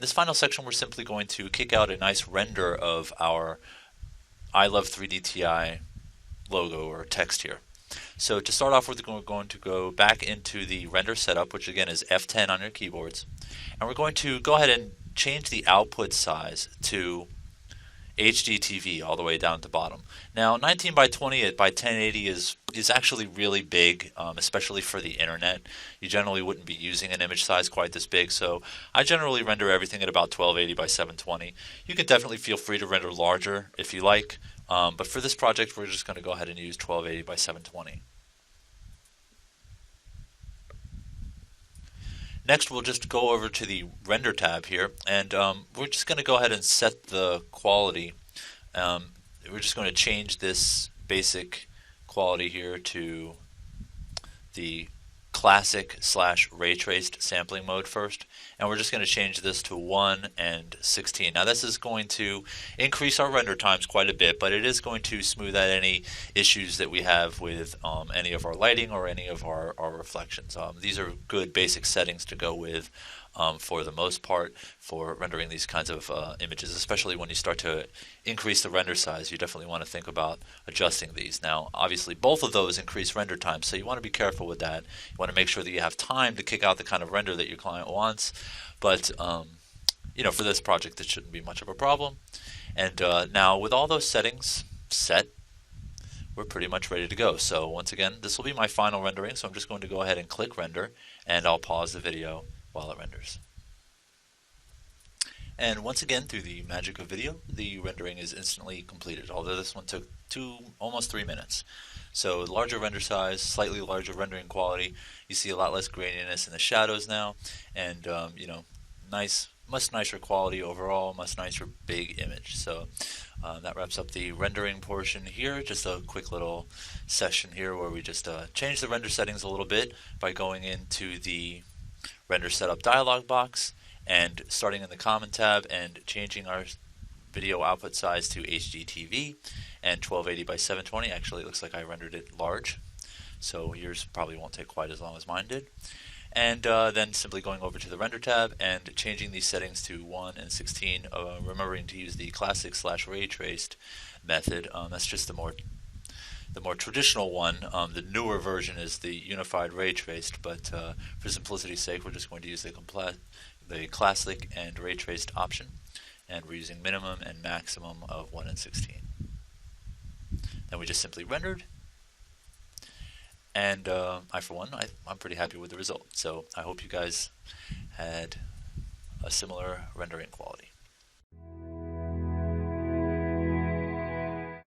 this final section, we're simply going to kick out a nice render of our I Love 3D TI logo or text here. So to start off with, we're going to go back into the render setup, which again is F10 on your keyboards, and we're going to go ahead and change the output size to HDTV all the way down at the bottom. Now 19 by 20 by 1080 is actually really big, especially for the internet. You generally wouldn't be using an image size quite this big, so I generally render everything at about 1280 by 720. You can definitely feel free to render larger if you like, but for this project we're just going to go ahead and use 1280 by 720. Next, we'll just go over to the render tab here, and we're just going to go ahead and set the quality. We're just going to change this basic quality here to the classic / ray traced sampling mode first, and we're just going to change this to 1 and 16. Now this is going to increase our render times quite a bit, but it is going to smooth out any issues that we have with any of our lighting or any of our reflections. These are good basic settings to go with for the most part for rendering these kinds of images, especially when you start to increase the render size. You definitely want to think about adjusting these. Now obviously both of those increase render time, so you want to be careful with that. You want to make sure that you have time to kick out the kind of render that your client wants, but you know, for this project it shouldn't be much of a problem. And now with all those settings set, we're pretty much ready to go. So once again, this will be my final rendering, so I'm just going to go ahead and click render, and I'll pause the video while it renders. And once again, through the magic of video, the rendering is instantly completed, although this one took almost 3 minutes. So larger render size, slightly larger rendering quality. You see a lot less graininess in the shadows now, and you know, much nicer quality overall, much nicer big image. So that wraps up the rendering portion here. Just a quick little session here where we just change the render settings a little bit by going into the render setup dialog box and starting in the common tab and changing our video output size to HDTV and 1280 by 720. Actually, it looks like I rendered it large, so yours probably won't take quite as long as mine did. And then simply going over to the render tab and changing these settings to 1 and 16, remembering to use the classic / ray traced method. That's just the more traditional one. The newer version is the unified ray traced, but for simplicity's sake, we're just going to use the classic and ray traced option, and we're using minimum and maximum of 1 and 16. Then we just simply rendered, and I for one, I'm pretty happy with the result. So I hope you guys had a similar rendering quality.